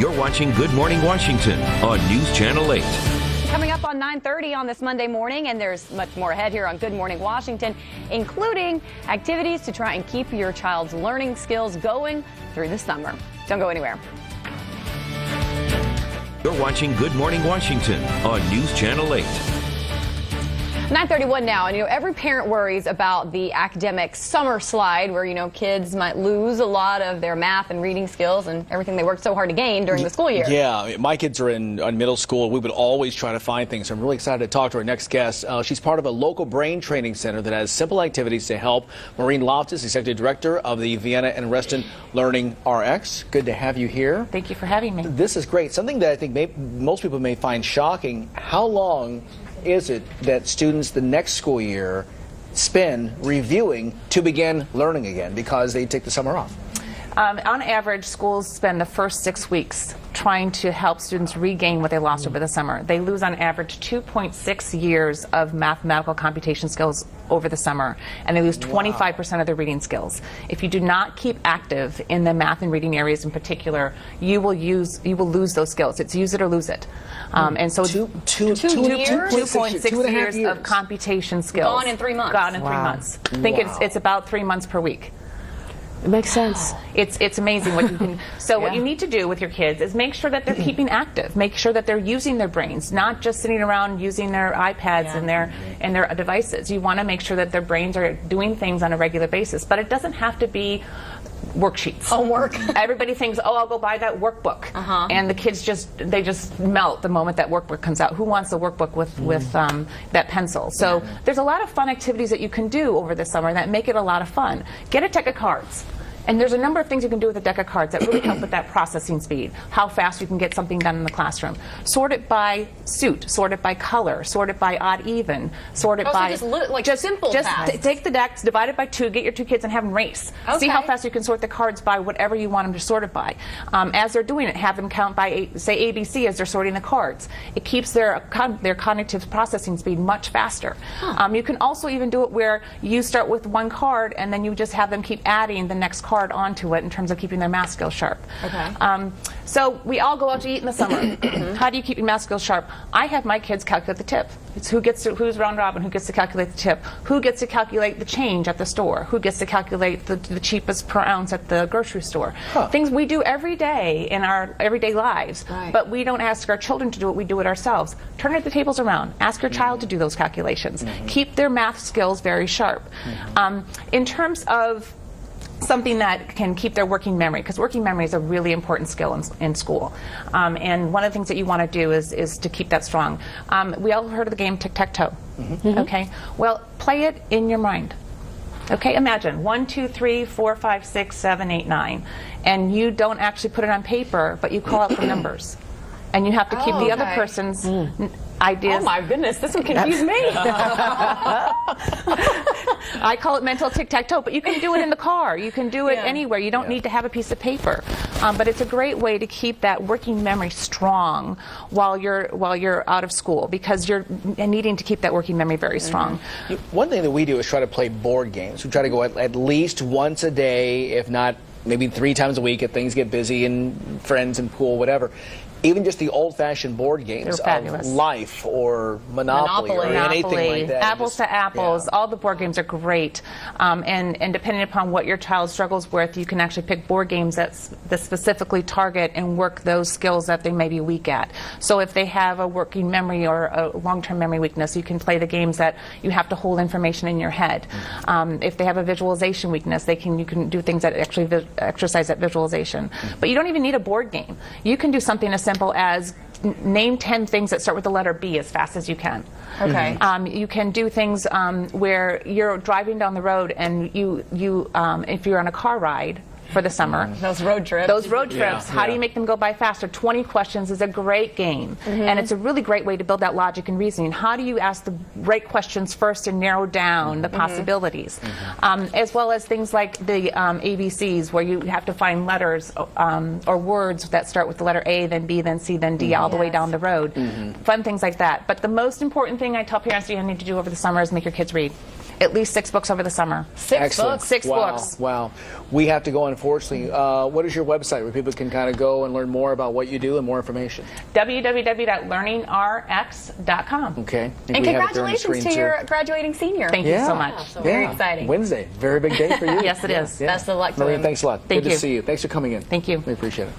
You're watching Good Morning Washington on News Channel 8. Coming up on 9:30 on this Monday morning, and there's much more ahead here on Good Morning Washington, including activities to try and keep your child's learning skills going through the summer. Don't go anywhere. You're watching Good Morning Washington on News Channel 8. 9:31 now, and every parent worries about the academic summer slide where kids might lose a lot of their math and reading skills and everything they worked so hard to gain during the school year. Yeah, my kids are in middle school. We would always try to find things. I'm really excited to talk to our next guest. She's part of a local brain training center that has simple activities to help. Maureen Loftus, Executive Director of the Vienna and Reston LearningRx. Good to have you here. Thank you for having me. This is great. Something that I think most people may find shocking. How long is it that students the next school year spend reviewing to begin learning again because they take the summer off? On average, schools spend the first 6 weeks trying to help students regain what they lost over the summer. They lose on average 2.6 years of mathematical computation skills over the summer, and they lose 25% of their reading skills. If you do not keep active in the math and reading areas in particular, you will lose those skills. It's use it or lose it. And so 2.6 years of computation skills. Gone in 3 months. Gone in 3 months. I think it's about 3 months per week. It makes sense. It's amazing what you can. So what you need to do with your kids is make sure that they're keeping active. Make sure that they're using their brains, not just sitting around using their iPads and their devices. You want to make sure that their brains are doing things on a regular basis. But it doesn't have to be worksheets. Homework. Everybody thinks, oh, I'll go buy that workbook. And the kids just melt the moment that workbook comes out. Who wants a workbook with that pencil? So there's a lot of fun activities that you can do over the summer that make it a lot of fun. Get a deck of cards. And there's a number of things you can do with a deck of cards that really help with that processing speed, how fast you can get something done in the classroom. Sort it by suit, sort it by color, sort it by odd even, sort it by... just simple tasks. Take the decks, divide it by 2, get your 2 kids and have them race. Okay. See how fast you can sort the cards by whatever you want them to sort it by. As they're doing it, have them count by, say, ABC as they're sorting the cards. It keeps their cognitive processing speed much faster. You can also even do it where you start with one card and then you just have them keep adding the next card onto it in terms of keeping their math skills sharp. So we all go out to eat in the summer. How do you keep your math skills sharp? I have my kids calculate the tip. It's who's round robin, who gets to calculate the tip, who gets to calculate the change at the store, who gets to calculate the cheapest per ounce at the grocery store. Things we do every day in our everyday lives, but we don't ask our children to do it, we do it ourselves. Turn the tables around. Ask your child to do those calculations. Keep their math skills very sharp. In terms of something that can keep their working memory, because working memory is a really important skill in school. And one of the things that you want to do is to keep that strong. We all heard of the game tic-tac-toe. Okay? Well, play it in your mind. Okay, imagine 1, 2, 3, 4, 5, 6, 7, 8, 9. And you don't actually put it on paper, but you call out the numbers. And you have to keep the other person's ideas. Oh my goodness, this would confuse me. I call it mental tic-tac-toe, but you can do it in the car. You can do it anywhere. You don't need to have a piece of paper. But it's a great way to keep that working memory strong while you're out of school, because you're needing to keep that working memory very strong. One thing that we do is try to play board games. We try to go at least once a day, if not maybe 3 times a week if things get busy and friends and pool, whatever. Even just the old-fashioned board games of Life or Monopoly or anything like that. Apples to Apples, all the board games are great. And depending upon what your child struggles with, you can actually pick board games that specifically target and work those skills that they may be weak at. So if they have a working memory or a long-term memory weakness, you can play the games that you have to hold information in your head. If they have a visualization weakness, you can do things that actually exercise that visualization. But you don't even need a board game. You can do something as simple as name 10 things that start with the letter B as fast as you can. Okay. You can do things where you're driving down the road and if you're on a car ride for the summer. Those road trips. How do you make them go by faster? 20 questions is a great game. And it's a really great way to build that logic and reasoning. How do you ask the right questions first and narrow down the possibilities? As well as things like the ABCs, where you have to find letters or words that start with the letter A, then B, then C, then D, all the way down the road. Fun things like that. But the most important thing I tell parents you need to do over the summer is make your kids read. at least 6 books over the summer. Six books? 6 Wow. books. Wow. We have to go, unfortunately. What is your website where people can kind of go and learn more about what you do and more information? www.learningrx.com. Okay. And congratulations to your graduating senior. Thank you so much. Very exciting. Wednesday. Very big day for you. Yes, it is. Best of luck to Maria, him. thanks a lot. Thank Good you. to see you. Thanks for coming in. Thank you. We appreciate it.